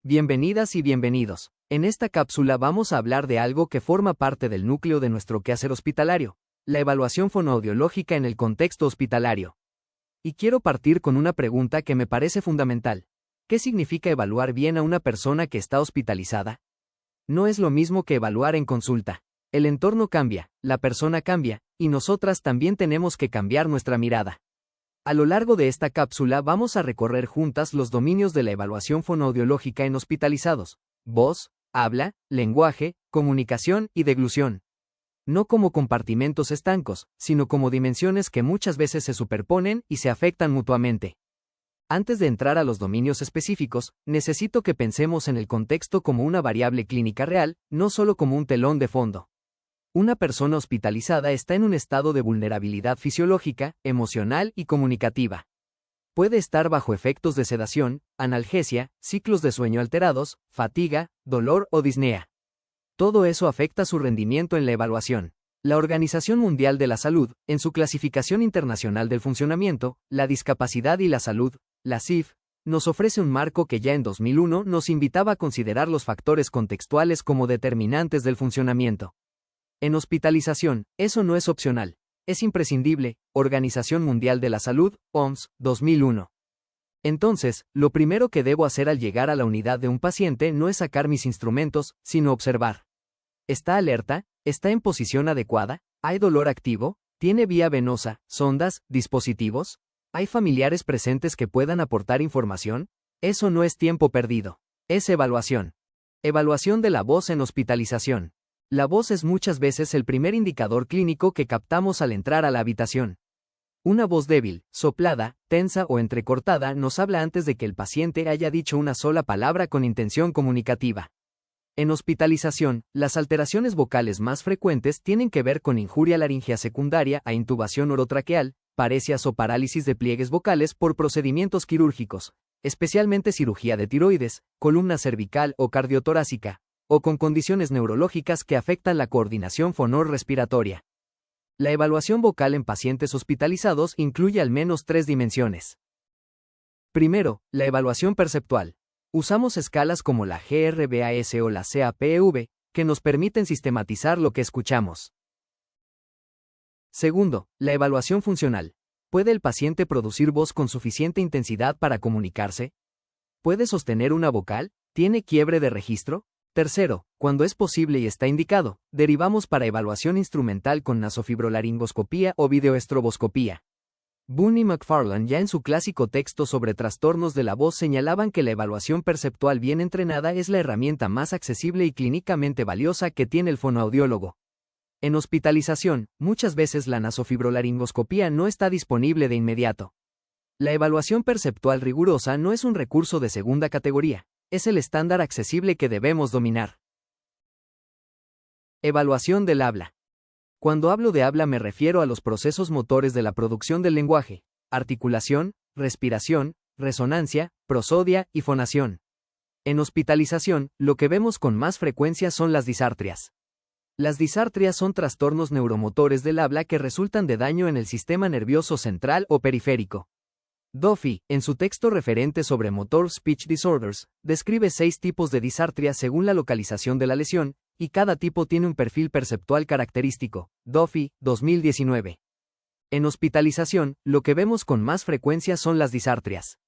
Bienvenidas y bienvenidos. En esta cápsula vamos a hablar de algo que forma parte del núcleo de nuestro quehacer hospitalario, la evaluación fonoaudiológica en el contexto hospitalario. Y quiero partir con una pregunta que me parece fundamental. ¿Qué significa evaluar bien a una persona que está hospitalizada? No es lo mismo que evaluar en consulta. El entorno cambia, la persona cambia, y nosotras también tenemos que cambiar nuestra mirada. A lo largo de esta cápsula vamos a recorrer juntas los dominios de la evaluación fonoaudiológica en hospitalizados: voz, habla, lenguaje, comunicación y deglución. No como compartimentos estancos, sino como dimensiones que muchas veces se superponen y se afectan mutuamente. Antes de entrar a los dominios específicos, necesito que pensemos en el contexto como una variable clínica real, no solo como un telón de fondo. Una persona hospitalizada está en un estado de vulnerabilidad fisiológica, emocional y comunicativa. Puede estar bajo efectos de sedación, analgesia, ciclos de sueño alterados, fatiga, dolor o disnea. Todo eso afecta su rendimiento en la evaluación. La Organización Mundial de la Salud, en su Clasificación Internacional del Funcionamiento, la Discapacidad y la Salud, la CIF, nos ofrece un marco que ya en 2001 nos invitaba a considerar los factores contextuales como determinantes del funcionamiento. En hospitalización, eso no es opcional, es imprescindible. Organización Mundial de la Salud, OMS, 2001. Entonces, lo primero que debo hacer al llegar a la unidad de un paciente no es sacar mis instrumentos, sino observar. ¿Está alerta? ¿Está en posición adecuada? ¿Hay dolor activo? ¿Tiene vía venosa, sondas, dispositivos? ¿Hay familiares presentes que puedan aportar información? Eso no es tiempo perdido. Es evaluación. Evaluación de la voz en hospitalización. La voz es muchas veces el primer indicador clínico que captamos al entrar a la habitación. Una voz débil, soplada, tensa o entrecortada nos habla antes de que el paciente haya dicho una sola palabra con intención comunicativa. En hospitalización, las alteraciones vocales más frecuentes tienen que ver con injuria laringea secundaria a intubación orotraqueal, paresias o parálisis de pliegues vocales por procedimientos quirúrgicos, especialmente cirugía de tiroides, columna cervical o cardiotorácica, o con condiciones neurológicas que afectan la coordinación fonorrespiratoria. La evaluación vocal en pacientes hospitalizados incluye al menos 3 dimensiones. Primero, la evaluación perceptual. Usamos escalas como la GRBAS o la CAPEV, que nos permiten sistematizar lo que escuchamos. Segundo, la evaluación funcional. ¿Puede el paciente producir voz con suficiente intensidad para comunicarse? ¿Puede sostener una vocal? ¿Tiene quiebre de registro? Tercero, cuando es posible y está indicado, derivamos para evaluación instrumental con nasofibrolaringoscopía o videoestroboscopía. Boone y McFarland ya en su clásico texto sobre trastornos de la voz señalaban que la evaluación perceptual bien entrenada es la herramienta más accesible y clínicamente valiosa que tiene el fonoaudiólogo. En hospitalización, muchas veces la nasofibrolaringoscopía no está disponible de inmediato. La evaluación perceptual rigurosa no es un recurso de segunda categoría. Es el estándar accesible que debemos dominar. Evaluación del habla. Cuando hablo de habla me refiero a los procesos motores de la producción del lenguaje: articulación, respiración, resonancia, prosodia y fonación. En hospitalización, lo que vemos con más frecuencia son las disartrias. Las disartrias son trastornos neuromotores del habla que resultan de daño en el sistema nervioso central o periférico. Duffy, en su texto referente sobre Motor Speech Disorders, describe 6 tipos de disartria según la localización de la lesión, y cada tipo tiene un perfil perceptual característico. Duffy, 2019. En hospitalización, lo que vemos con más frecuencia son las disartrias.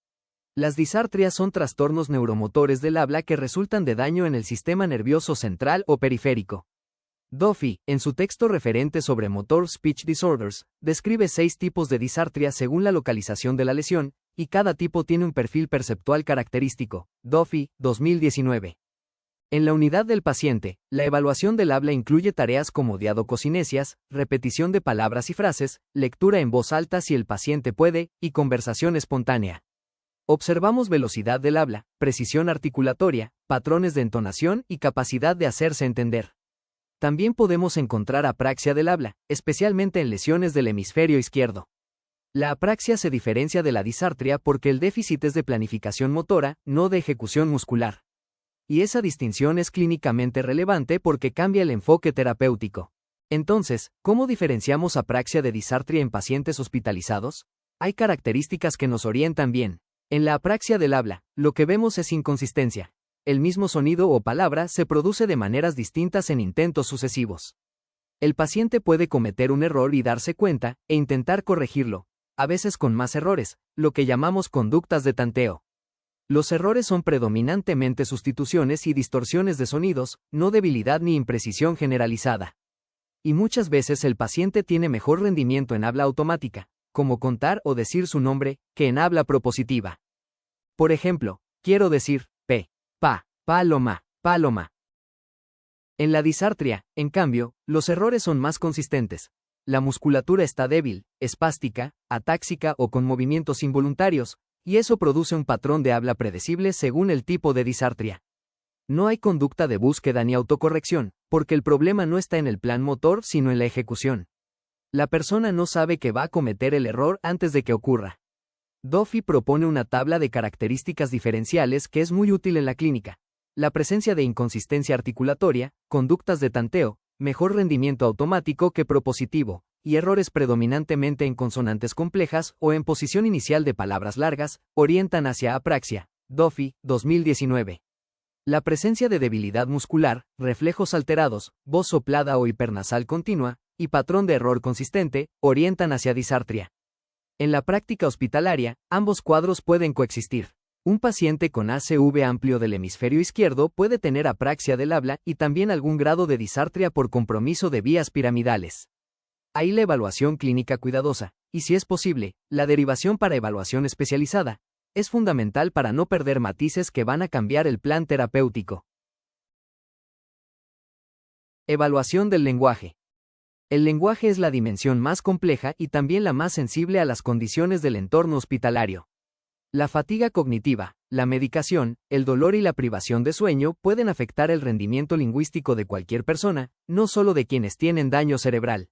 Las disartrias son trastornos neuromotores del habla que resultan de daño en el sistema nervioso central o periférico. Duffy, en su texto referente sobre Motor Speech Disorders, describe 6 tipos de disartria según la localización de la lesión, y cada tipo tiene un perfil perceptual característico. Duffy, 2019. En la unidad del paciente, la evaluación del habla incluye tareas como diadococinesias, repetición de palabras y frases, lectura en voz alta si el paciente puede, y conversación espontánea. Observamos velocidad del habla, precisión articulatoria, patrones de entonación y capacidad de hacerse entender. También podemos encontrar apraxia del habla, especialmente en lesiones del hemisferio izquierdo. La apraxia se diferencia de la disartria porque el déficit es de planificación motora, no de ejecución muscular. Y esa distinción es clínicamente relevante porque cambia el enfoque terapéutico. Entonces, ¿cómo diferenciamos apraxia de disartria en pacientes hospitalizados? Hay características que nos orientan bien. En la apraxia del habla, lo que vemos es inconsistencia. el mismo sonido o palabra se produce de maneras distintas en intentos sucesivos. El paciente puede cometer un error y darse cuenta, e intentar corregirlo, a veces con más errores, lo que llamamos conductas de tanteo. Los errores son predominantemente sustituciones y distorsiones de sonidos, no debilidad ni imprecisión generalizada. Y muchas veces el paciente tiene mejor rendimiento en habla automática, como contar o decir su nombre, que en habla propositiva. Por ejemplo, quiero decir, paloma, paloma. En la disartria, en cambio, los errores son más consistentes. La musculatura está débil, espástica, atáxica o con movimientos involuntarios, y eso produce un patrón de habla predecible según el tipo de disartria. No hay conducta de búsqueda ni autocorrección, porque el problema no está en el plan motor sino en la ejecución. La persona no sabe que va a cometer el error antes de que ocurra. Duffy propone una tabla de características diferenciales que es muy útil en la clínica. La presencia de inconsistencia articulatoria, conductas de tanteo, mejor rendimiento automático que propositivo, y errores predominantemente en consonantes complejas o en posición inicial de palabras largas, orientan hacia apraxia. Duffy, 2019. La presencia de debilidad muscular, reflejos alterados, voz soplada o hipernasal continua, y patrón de error consistente, orientan hacia disartria. En la práctica hospitalaria, ambos cuadros pueden coexistir. Un paciente con ACV amplio del hemisferio izquierdo puede tener apraxia del habla y también algún grado de disartria por compromiso de vías piramidales. Ahí la evaluación clínica cuidadosa, y si es posible, la derivación para evaluación especializada, es fundamental para no perder matices que van a cambiar el plan terapéutico. Evaluación del lenguaje. El lenguaje es la dimensión más compleja y también la más sensible a las condiciones del entorno hospitalario. La fatiga cognitiva, la medicación, el dolor y la privación de sueño pueden afectar el rendimiento lingüístico de cualquier persona, no solo de quienes tienen daño cerebral.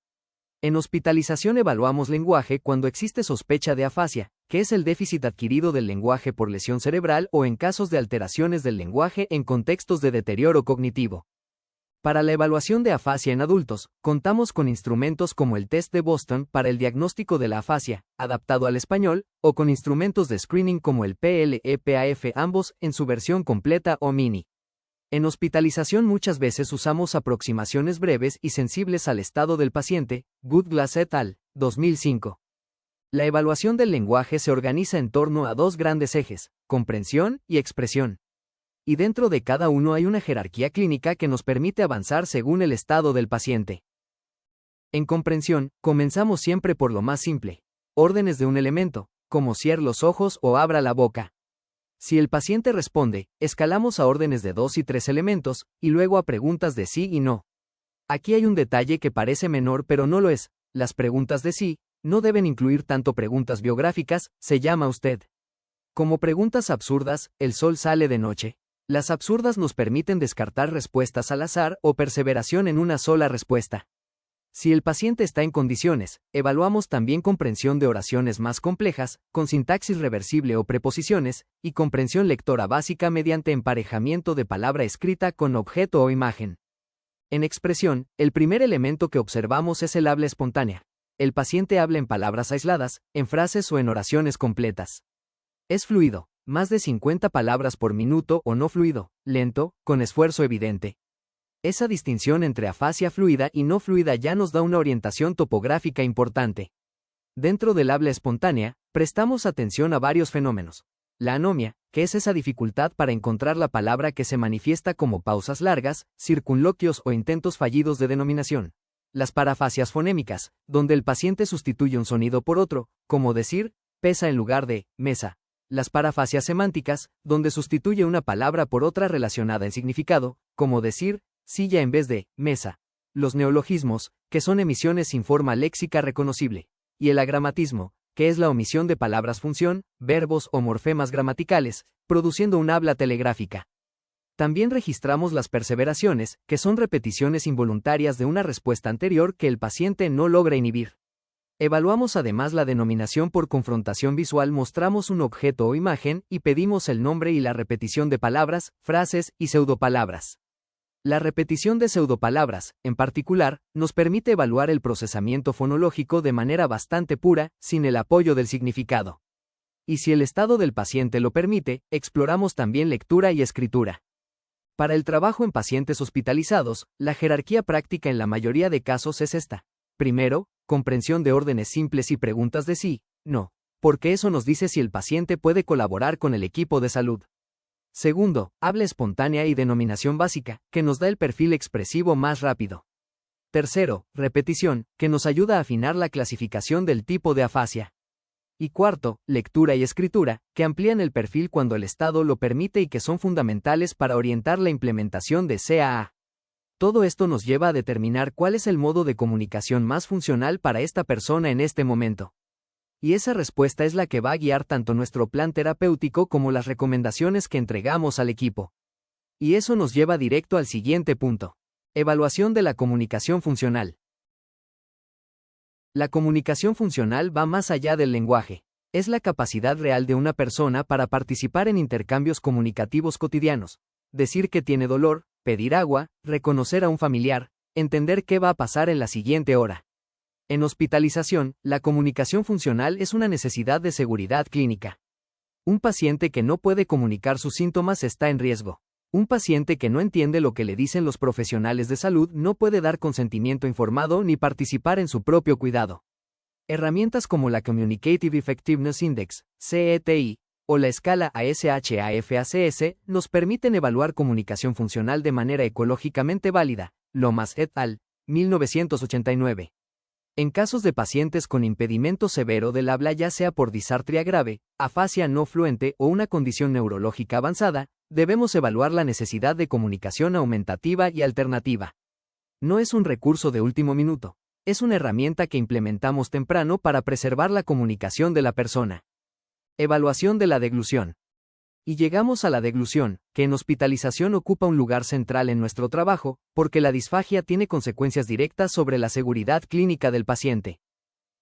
En hospitalización evaluamos lenguaje cuando existe sospecha de afasia, que es el déficit adquirido del lenguaje por lesión cerebral o en casos de alteraciones del lenguaje en contextos de deterioro cognitivo. Para la evaluación de afasia en adultos, contamos con instrumentos como el test de Boston para el diagnóstico de la afasia, adaptado al español, o con instrumentos de screening como el PLEPAF, ambos en su versión completa o mini. En hospitalización muchas veces usamos aproximaciones breves y sensibles al estado del paciente, Goodglass et al. 2005. La evaluación del lenguaje se organiza en torno a dos grandes ejes, comprensión y expresión. Y dentro de cada uno hay una jerarquía clínica que nos permite avanzar según el estado del paciente. En comprensión, comenzamos siempre por lo más simple, órdenes de un elemento, como cierre los ojos o abra la boca. Si el paciente responde, escalamos a órdenes de 2 y 3 elementos, y luego a preguntas de sí y no. Aquí hay un detalle que parece menor pero no lo es, las preguntas de sí no deben incluir tanto preguntas biográficas, ¿se llama usted? Como preguntas absurdas, ¿el sol sale de noche? Las absurdas nos permiten descartar respuestas al azar o perseveración en una sola respuesta. Si el paciente está en condiciones, evaluamos también comprensión de oraciones más complejas, con sintaxis reversible o preposiciones, y comprensión lectora básica mediante emparejamiento de palabra escrita con objeto o imagen. En expresión, el primer elemento que observamos es el habla espontánea. El paciente habla en palabras aisladas, en frases o en oraciones completas. Es fluido, más de 50 palabras por minuto o no fluido, lento, con esfuerzo evidente. Esa distinción entre afasia fluida y no fluida ya nos da una orientación topográfica importante. Dentro del habla espontánea, prestamos atención a varios fenómenos. La anomia, que es esa dificultad para encontrar la palabra que se manifiesta como pausas largas, circunloquios o intentos fallidos de denominación. Las parafasias fonémicas, donde el paciente sustituye un sonido por otro, como decir, pesa en lugar de mesa. Las parafasias semánticas, donde sustituye una palabra por otra relacionada en significado, como decir, silla en vez de mesa. Los neologismos, que son emisiones sin forma léxica reconocible. Y el agramatismo, que es la omisión de palabras función, verbos o morfemas gramaticales, produciendo un habla telegráfica. También registramos las perseveraciones, que son repeticiones involuntarias de una respuesta anterior que el paciente no logra inhibir. Evaluamos además la denominación por confrontación visual, mostramos un objeto o imagen y pedimos el nombre y la repetición de palabras, frases y pseudopalabras. La repetición de pseudopalabras, en particular, nos permite evaluar el procesamiento fonológico de manera bastante pura, sin el apoyo del significado. Y si el estado del paciente lo permite, exploramos también lectura y escritura. Para el trabajo en pacientes hospitalizados, la jerarquía práctica en la mayoría de casos es esta. Primero, comprensión de órdenes simples y preguntas de sí, no, porque eso nos dice si el paciente puede colaborar con el equipo de salud. Segundo, habla espontánea y denominación básica, que nos da el perfil expresivo más rápido. Tercero, repetición, que nos ayuda a afinar la clasificación del tipo de afasia. Y cuarto, lectura y escritura, que amplían el perfil cuando el estado lo permite y que son fundamentales para orientar la implementación de CAA. Todo esto nos lleva a determinar cuál es el modo de comunicación más funcional para esta persona en este momento. Y esa respuesta es la que va a guiar tanto nuestro plan terapéutico como las recomendaciones que entregamos al equipo. Y eso nos lleva directo al siguiente punto. Evaluación de la comunicación funcional. La comunicación funcional va más allá del lenguaje. Es la capacidad real de una persona para participar en intercambios comunicativos cotidianos. Decir que tiene dolor, pedir agua, reconocer a un familiar, entender qué va a pasar en la siguiente hora. En hospitalización, la comunicación funcional es una necesidad de seguridad clínica. Un paciente que no puede comunicar sus síntomas está en riesgo. Un paciente que no entiende lo que le dicen los profesionales de salud no puede dar consentimiento informado ni participar en su propio cuidado. Herramientas como la Communicative Effectiveness Index, CETI, o la escala ASHAFACS nos permiten evaluar comunicación funcional de manera ecológicamente válida, Lomas et al. 1989. En casos de pacientes con impedimento severo del habla, ya sea por disartria grave, afasia no fluente o una condición neurológica avanzada, debemos evaluar la necesidad de comunicación aumentativa y alternativa. No es un recurso de último minuto, es una herramienta que implementamos temprano para preservar la comunicación de la persona. Evaluación de la deglución. Y llegamos a la deglución, que en hospitalización ocupa un lugar central en nuestro trabajo, porque la disfagia tiene consecuencias directas sobre la seguridad clínica del paciente.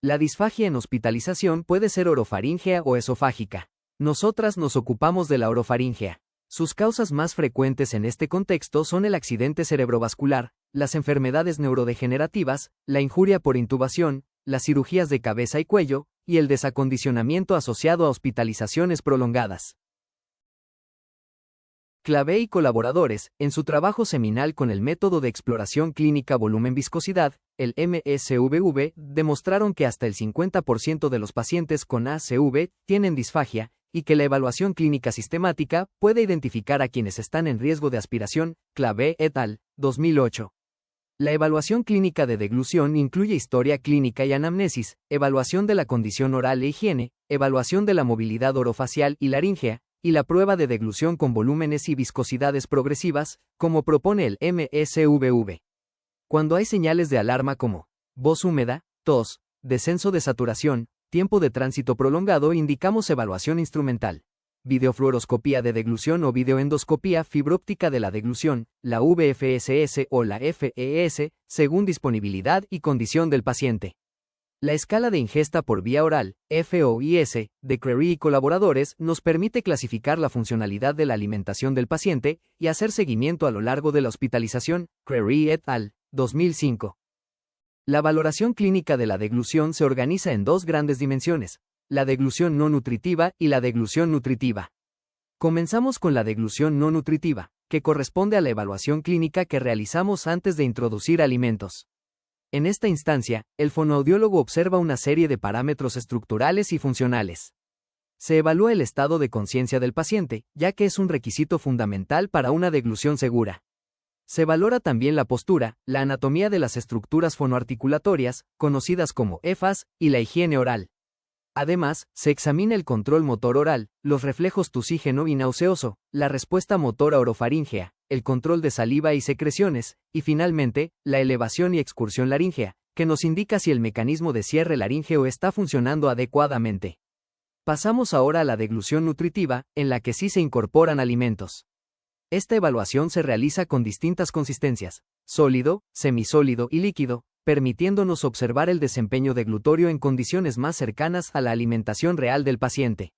La disfagia en hospitalización puede ser orofaríngea o esofágica. Nosotras nos ocupamos de la orofaríngea. Sus causas más frecuentes en este contexto son el accidente cerebrovascular, las enfermedades neurodegenerativas, la injuria por intubación, las cirugías de cabeza y cuello, y el desacondicionamiento asociado a hospitalizaciones prolongadas. Clavé y colaboradores, en su trabajo seminal con el método de exploración clínica volumen-viscosidad, el MSVV, demostraron que hasta el 50% de los pacientes con ACV tienen disfagia, y que la evaluación clínica sistemática puede identificar a quienes están en riesgo de aspiración, Clavé et al. 2008. La evaluación clínica de deglución incluye historia clínica y anamnesis, evaluación de la condición oral e higiene, evaluación de la movilidad orofacial y laríngea, y la prueba de deglución con volúmenes y viscosidades progresivas, como propone el MSVV. Cuando hay señales de alarma como voz húmeda, tos, descenso de saturación, tiempo de tránsito prolongado, indicamos evaluación instrumental. Videofluoroscopía de deglución o videoendoscopía fibróptica de la deglución, la VFSS o la FES, según disponibilidad y condición del paciente. La escala de ingesta por vía oral, FOIS, de Crary y colaboradores, nos permite clasificar la funcionalidad de la alimentación del paciente y hacer seguimiento a lo largo de la hospitalización, Crary et al. 2005. La valoración clínica de la deglución se organiza en dos grandes dimensiones, la deglución no nutritiva y la deglución nutritiva. Comenzamos con la deglución no nutritiva, que corresponde a la evaluación clínica que realizamos antes de introducir alimentos. En esta instancia, el fonoaudiólogo observa una serie de parámetros estructurales y funcionales. Se evalúa el estado de conciencia del paciente, ya que es un requisito fundamental para una deglución segura. Se valora también la postura, la anatomía de las estructuras fonoarticulatorias, conocidas como EFAS, y la higiene oral. Además, se examina el control motor oral, los reflejos tusígeno y nauseoso, la respuesta motora orofaríngea, el control de saliva y secreciones, y finalmente, la elevación y excursión laríngea, que nos indica si el mecanismo de cierre laríngeo está funcionando adecuadamente. Pasamos ahora a la deglución nutritiva, en la que sí se incorporan alimentos. Esta evaluación se realiza con distintas consistencias, sólido, semisólido y líquido, permitiéndonos observar el desempeño deglutorio en condiciones más cercanas a la alimentación real del paciente.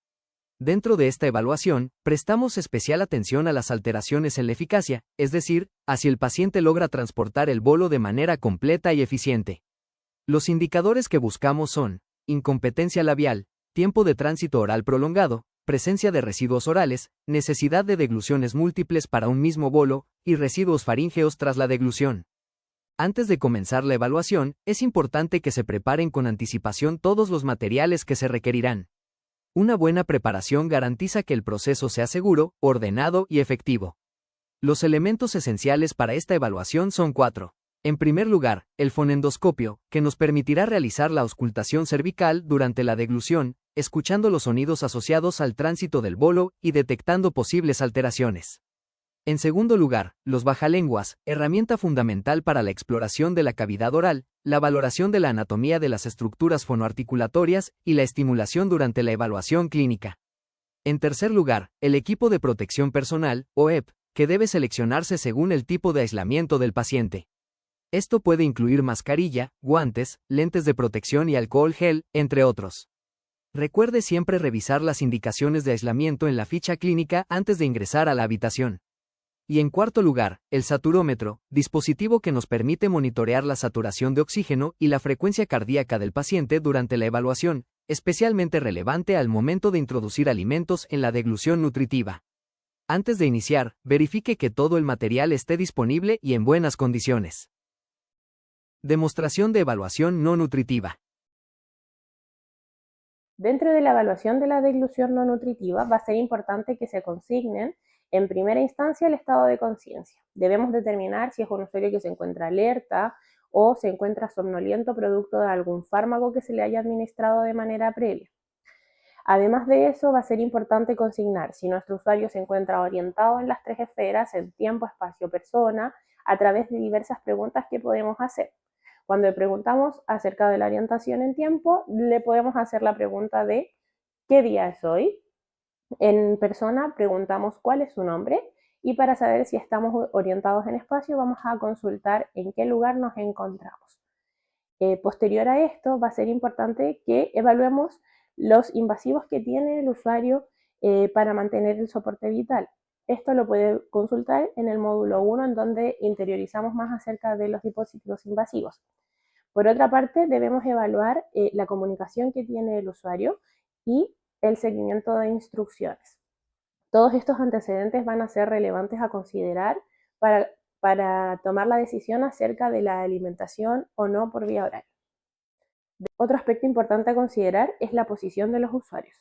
Dentro de esta evaluación, prestamos especial atención a las alteraciones en la eficacia, es decir, a si el paciente logra transportar el bolo de manera completa y eficiente. Los indicadores que buscamos son incompetencia labial, tiempo de tránsito oral prolongado, presencia de residuos orales, necesidad de degluciones múltiples para un mismo bolo, y residuos faríngeos tras la deglución. Antes de comenzar la evaluación, es importante que se preparen con anticipación todos los materiales que se requerirán. Una buena preparación garantiza que el proceso sea seguro, ordenado y efectivo. Los elementos esenciales para esta evaluación son 4. En primer lugar, el fonendoscopio, que nos permitirá realizar la auscultación cervical durante la deglución, escuchando los sonidos asociados al tránsito del bolo y detectando posibles alteraciones. En segundo lugar, los bajalenguas, herramienta fundamental para la exploración de la cavidad oral, la valoración de la anatomía de las estructuras fonoarticulatorias y la estimulación durante la evaluación clínica. En tercer lugar, el equipo de protección personal, o EPP, que debe seleccionarse según el tipo de aislamiento del paciente. Esto puede incluir mascarilla, guantes, lentes de protección y alcohol gel, entre otros. Recuerde siempre revisar las indicaciones de aislamiento en la ficha clínica antes de ingresar a la habitación. Y en cuarto lugar, el saturómetro, dispositivo que nos permite monitorear la saturación de oxígeno y la frecuencia cardíaca del paciente durante la evaluación, especialmente relevante al momento de introducir alimentos en la deglución nutritiva. Antes de iniciar, verifique que todo el material esté disponible y en buenas condiciones. Demostración de evaluación no nutritiva. Dentro de la evaluación de la deglución no nutritiva va a ser importante que se consignen en primera instancia el estado de conciencia. Debemos determinar si es un usuario que se encuentra alerta o se encuentra somnoliento producto de algún fármaco que se le haya administrado de manera previa. Además de eso, va a ser importante consignar si nuestro usuario se encuentra orientado en las 3 esferas, en tiempo, espacio, persona, a través de diversas preguntas que podemos hacer. Cuando le preguntamos acerca de la orientación en tiempo, le podemos hacer la pregunta de ¿qué día es hoy? En persona preguntamos cuál es su nombre y para saber si estamos orientados en espacio vamos a consultar en qué lugar nos encontramos. Posterior a esto va a ser importante que evaluemos los invasivos que tiene el usuario para mantener el soporte vital. Esto lo puede consultar en el módulo 1 en donde interiorizamos más acerca de los dispositivos invasivos. Por otra parte, debemos evaluar la comunicación que tiene el usuario y el seguimiento de instrucciones. Todos estos antecedentes van a ser relevantes a considerar para tomar la decisión acerca de la alimentación o no por vía oral. Otro aspecto importante a considerar es la posición de los usuarios.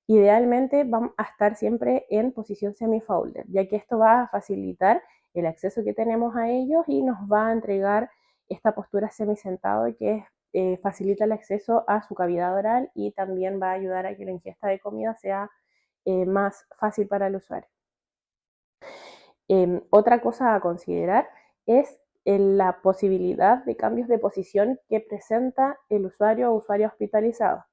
Idealmente vamos a estar siempre en posición semi-folder, ya que esto va a facilitar el acceso que tenemos a ellos y nos va a entregar esta postura semi-sentado que facilita el acceso a su cavidad oral y también va a ayudar a que la ingesta de comida sea más fácil para el usuario. Otra cosa a considerar es la posibilidad de cambios de posición que presenta el usuario o usuaria hospitalizado,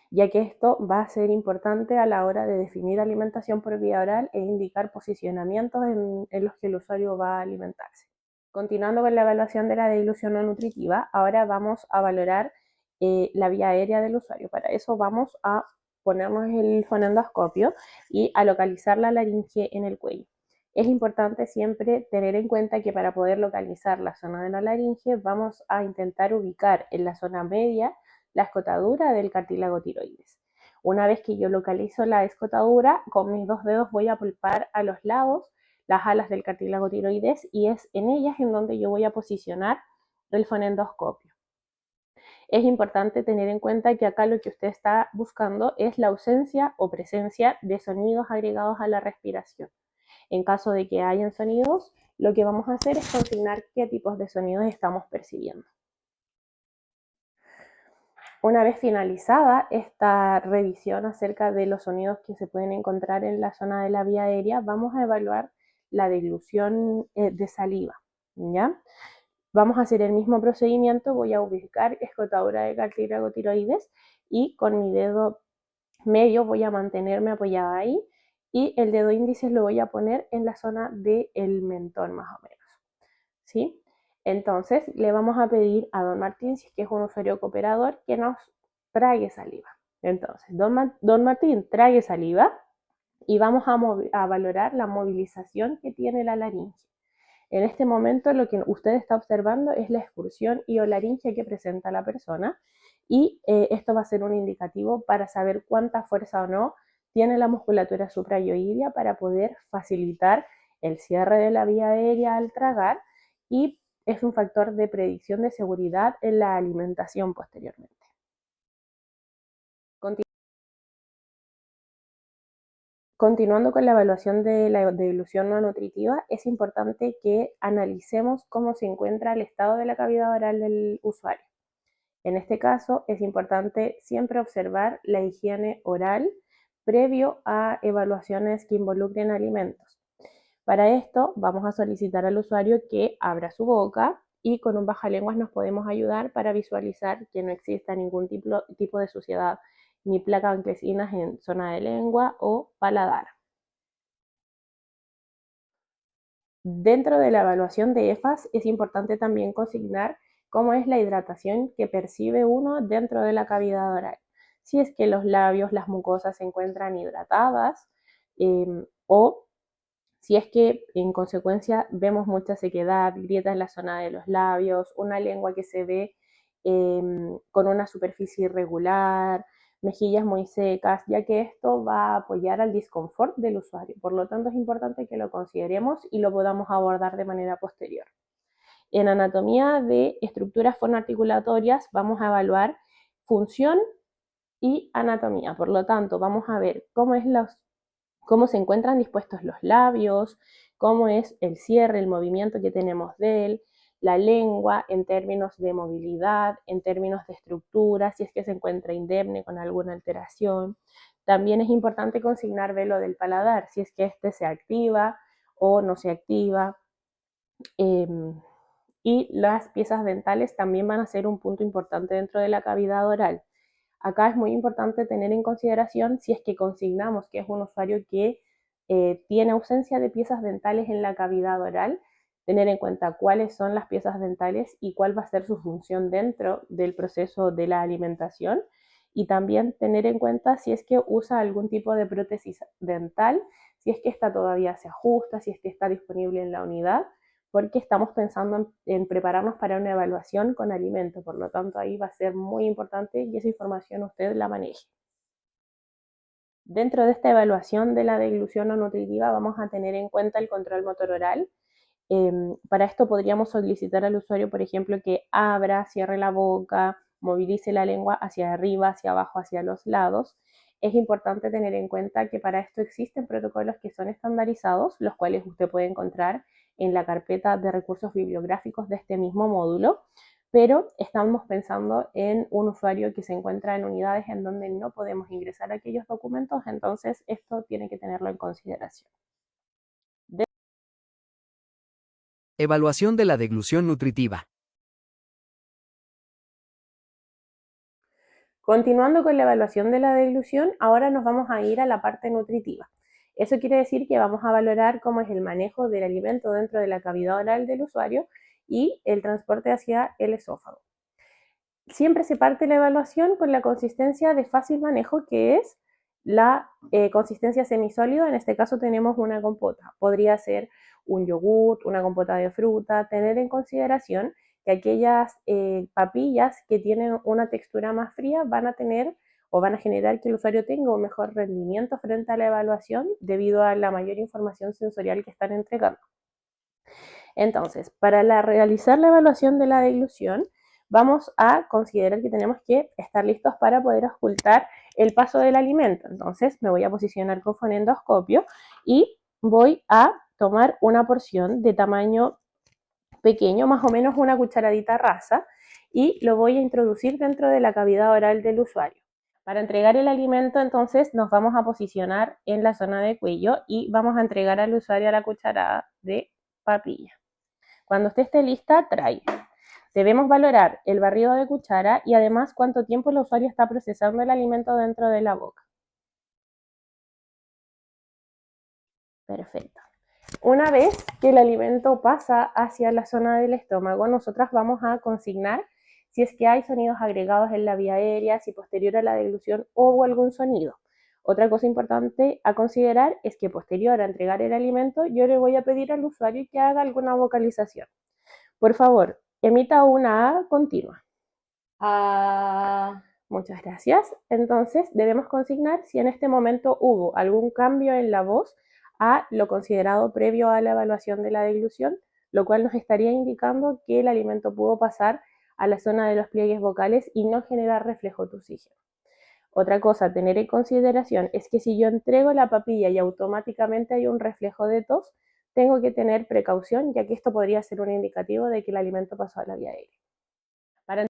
ya que esto va a ser importante a la hora de definir alimentación por vía oral e indicar posicionamientos en los que el usuario va a alimentarse. Continuando con la evaluación de la deglución no nutritiva, ahora vamos a valorar la vía aérea del usuario. Para eso vamos a ponernos el fonendoscopio y a localizar la laringe en el cuello. Es importante siempre tener en cuenta que para poder localizar la zona de la laringe vamos a intentar ubicar en la zona media la escotadura del cartílago tiroides. Una vez que yo localizo la escotadura, con mis 2 dedos voy a palpar a los lados las alas del cartílago tiroides y es en ellas en donde yo voy a posicionar el fonendoscopio. Es importante tener en cuenta que acá lo que usted está buscando es la ausencia o presencia de sonidos agregados a la respiración. En caso de que hayan sonidos, lo que vamos a hacer es consignar qué tipos de sonidos estamos percibiendo. Una vez finalizada esta revisión acerca de los sonidos que se pueden encontrar en la zona de la vía aérea, vamos a evaluar la deglución de saliva, ¿ya? Vamos a hacer el mismo procedimiento, voy a ubicar escotadura de cartílago tiroides y con mi dedo medio voy a mantenerme apoyada ahí y el dedo índice lo voy a poner en la zona del mentón más o menos, ¿sí? Entonces le vamos a pedir a don Martín, si es que es un usuario cooperador, que nos trague saliva. Entonces, don Martín trague saliva y vamos a valorar la movilización que tiene la laringe. En este momento lo que usted está observando es la excursión iolaringe que presenta la persona y esto va a ser un indicativo para saber cuánta fuerza o no tiene la musculatura suprayoidea para poder facilitar el cierre de la vía aérea al tragar y es un factor de predicción de seguridad en la alimentación posteriormente. Continuando con la evaluación de la deglución no nutritiva, es importante que analicemos cómo se encuentra el estado de la cavidad oral del usuario. En este caso, es importante siempre observar la higiene oral previo a evaluaciones que involucren alimentos. Para esto, vamos a solicitar al usuario que abra su boca y con un bajalenguas nos podemos ayudar para visualizar que no exista ningún tipo de suciedad ni placas blanquecinas en zona de lengua o paladar. Dentro de la evaluación de EFAS es importante también consignar cómo es la hidratación que percibe uno dentro de la cavidad oral. Si es que los labios, las mucosas se encuentran hidratadas o si es que en consecuencia vemos mucha sequedad, grietas en la zona de los labios, una lengua que se ve con una superficie irregular, mejillas muy secas, ya que esto va a apoyar al disconfort del usuario. Por lo tanto, es importante que lo consideremos y lo podamos abordar de manera posterior. En anatomía de estructuras fonoarticulatorias vamos a evaluar función y anatomía. Por lo tanto, vamos a ver cómo se encuentran dispuestos los labios, cómo es el cierre, el movimiento que tenemos de él, la lengua en términos de movilidad, en términos de estructura, si es que se encuentra indemne con alguna alteración. También es importante consignar velo del paladar, si es que éste se activa o no se activa. Y las piezas dentales también van a ser un punto importante dentro de la cavidad oral. Acá es muy importante tener en consideración si es que consignamos que es un usuario que tiene ausencia de piezas dentales en la cavidad oral, tener en cuenta cuáles son las piezas dentales y cuál va a ser su función dentro del proceso de la alimentación y también tener en cuenta si es que usa algún tipo de prótesis dental, si es que esta todavía se ajusta, si es que está disponible en la unidad, porque estamos pensando en prepararnos para una evaluación con alimento, por lo tanto ahí va a ser muy importante y esa información usted la maneje. Dentro de esta evaluación de la deglución no nutritiva vamos a tener en cuenta el control motor oral. Para esto podríamos solicitar al usuario, por ejemplo, que abra, cierre la boca, movilice la lengua hacia arriba, hacia abajo, hacia los lados. Es importante tener en cuenta que para esto existen protocolos que son estandarizados, los cuales usted puede encontrar en la carpeta de recursos bibliográficos de este mismo módulo, pero estamos pensando en un usuario que se encuentra en unidades en donde no podemos ingresar aquellos documentos, entonces esto tiene que tenerlo en consideración. Evaluación de la deglución nutritiva. Continuando con la evaluación de la deglución, ahora nos vamos a ir a la parte nutritiva. Eso quiere decir que vamos a valorar cómo es el manejo del alimento dentro de la cavidad oral del usuario y el transporte hacia el esófago. Siempre se parte la evaluación con la consistencia de fácil manejo, que es la consistencia semisólida. En este caso tenemos una compota. Podría ser un yogurt, una compota de fruta. Tener en consideración que aquellas papillas que tienen una textura más fría van a tener o van a generar que el usuario tenga un mejor rendimiento frente a la evaluación debido a la mayor información sensorial que están entregando. Entonces, para realizar la evaluación de la deglución, vamos a considerar que tenemos que estar listos para poder ocultar el paso del alimento. Entonces, me voy a posicionar con fonendoscopio y voy a tomar una porción de tamaño pequeño, más o menos una cucharadita rasa, y lo voy a introducir dentro de la cavidad oral del usuario. Para entregar el alimento, entonces, nos vamos a posicionar en la zona de cuello y vamos a entregar al usuario la cucharada de papilla. Cuando usted esté lista, trae. Debemos valorar el barrido de cuchara y además cuánto tiempo el usuario está procesando el alimento dentro de la boca. Perfecto. Una vez que el alimento pasa hacia la zona del estómago, nosotras vamos a consignar si es que hay sonidos agregados en la vía aérea, si posterior a la deglución hubo algún sonido. Otra cosa importante a considerar es que posterior a entregar el alimento, yo le voy a pedir al usuario que haga alguna vocalización. Por favor, emita una A continua. Ah, Muchas gracias. Entonces, debemos consignar si en este momento hubo algún cambio en la voz a lo considerado previo a la evaluación de la deglución, lo cual nos estaría indicando que el alimento pudo pasar a la zona de los pliegues vocales y no generar reflejo tusígeno. Otra cosa a tener en consideración es que si yo entrego la papilla y automáticamente hay un reflejo de tos, tengo que tener precaución, ya que esto podría ser un indicativo de que el alimento pasó a la vía aérea.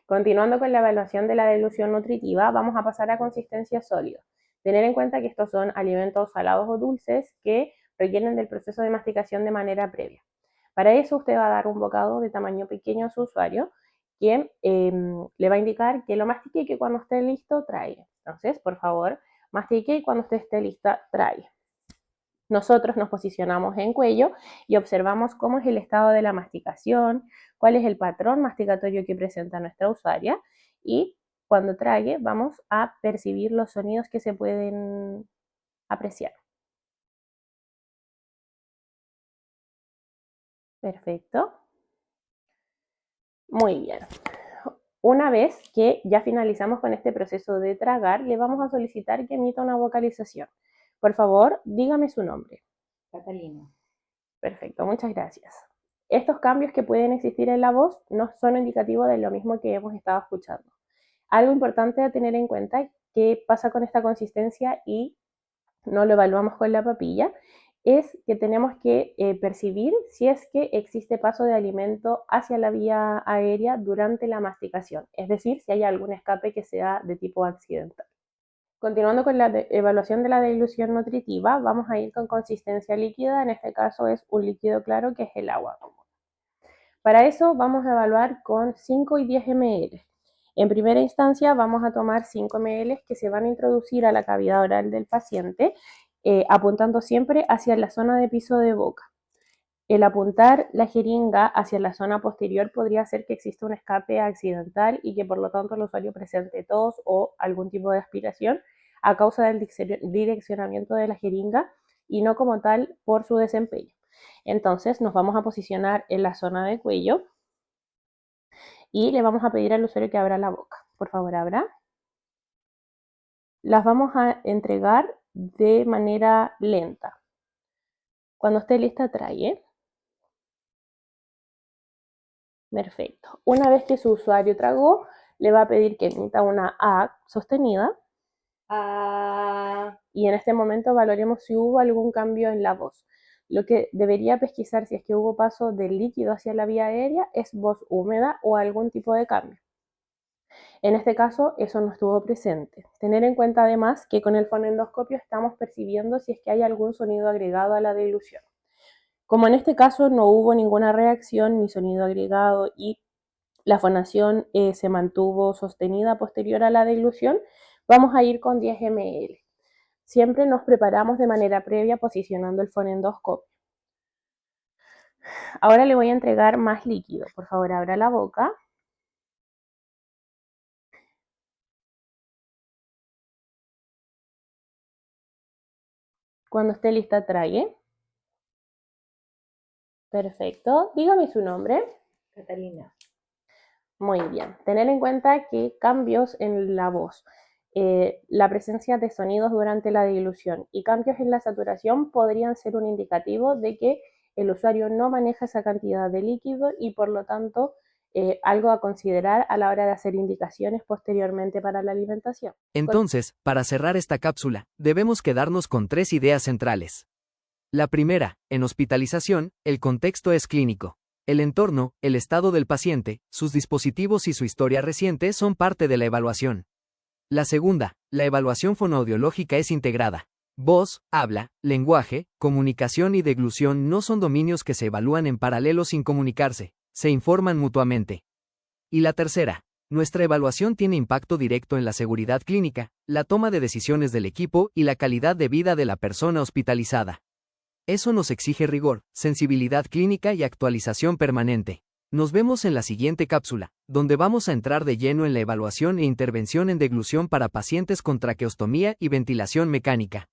Continuando con la evaluación de la dilución nutritiva, vamos a pasar a consistencia sólida. Tener en cuenta que estos son alimentos salados o dulces que requieren del proceso de masticación de manera previa. Para eso usted va a dar un bocado de tamaño pequeño a su usuario, quien le va a indicar que lo mastique y que cuando esté listo trague. Entonces, por favor, mastique y cuando usted esté lista trague. Nosotros nos posicionamos en cuello y observamos cómo es el estado de la masticación, cuál es el patrón masticatorio que presenta nuestra usuaria y cuando trague vamos a percibir los sonidos que se pueden apreciar. Perfecto. Muy bien. Una vez que ya finalizamos con este proceso de tragar, le vamos a solicitar que emita una vocalización. Por favor, dígame su nombre. Catalina. Perfecto, muchas gracias. Estos cambios que pueden existir en la voz no son indicativos de lo mismo que hemos estado escuchando. Algo importante a tener en cuenta que pasa con esta consistencia y no lo evaluamos con la papilla, es que tenemos que percibir si es que existe paso de alimento hacia la vía aérea durante la masticación, es decir, si hay algún escape que sea de tipo accidental. Continuando con la evaluación de la dilución nutritiva, vamos a ir con consistencia líquida, en este caso es un líquido claro que es el agua. Para eso vamos a evaluar con 5 y 10 ml. En primera instancia vamos a tomar 5 ml que se van a introducir a la cavidad oral del paciente, apuntando siempre hacia la zona de piso de boca. El apuntar la jeringa hacia la zona posterior podría hacer que exista un escape accidental y que por lo tanto el usuario presente tos o algún tipo de aspiración a causa del direccionamiento de la jeringa y no como tal por su desempeño. Entonces nos vamos a posicionar en la zona de cuello y le vamos a pedir al usuario que abra la boca. Por favor, abra. Las vamos a entregar de manera lenta. Cuando esté lista, trague. Perfecto. Una vez que su usuario tragó, le va a pedir que emita una A sostenida. Y en este momento valoremos si hubo algún cambio en la voz. Lo que debería pesquisar si es que hubo paso del líquido hacia la vía aérea es voz húmeda o algún tipo de cambio. En este caso, eso no estuvo presente. Tener en cuenta además que con el fonoendoscopio estamos percibiendo si es que hay algún sonido agregado a la dilución. Como en este caso no hubo ninguna reacción ni sonido agregado y la fonación se mantuvo sostenida posterior a la dilución, vamos a ir con 10 ml. Siempre nos preparamos de manera previa posicionando el fonoendoscopio. Ahora le voy a entregar más líquido. Por favor, abra la boca. Cuando esté lista, trague. Perfecto. Dígame su nombre. Catalina. Muy bien. Tener en cuenta que cambios en la voz, la presencia de sonidos durante la dilución y cambios en la saturación podrían ser un indicativo de que el usuario no maneja esa cantidad de líquido y por lo tanto algo a considerar a la hora de hacer indicaciones posteriormente para la alimentación. Entonces, para cerrar esta cápsula, debemos quedarnos con 3 ideas centrales. La primera, en hospitalización, el contexto es clínico. El entorno, el estado del paciente, sus dispositivos y su historia reciente son parte de la evaluación. La segunda, la evaluación fonoaudiológica es integrada. Voz, habla, lenguaje, comunicación y deglución no son dominios que se evalúan en paralelo sin comunicarse, se informan mutuamente. Y la tercera, nuestra evaluación tiene impacto directo en la seguridad clínica, la toma de decisiones del equipo y la calidad de vida de la persona hospitalizada. Eso nos exige rigor, sensibilidad clínica y actualización permanente. Nos vemos en la siguiente cápsula, donde vamos a entrar de lleno en la evaluación e intervención en deglución para pacientes con traqueostomía y ventilación mecánica.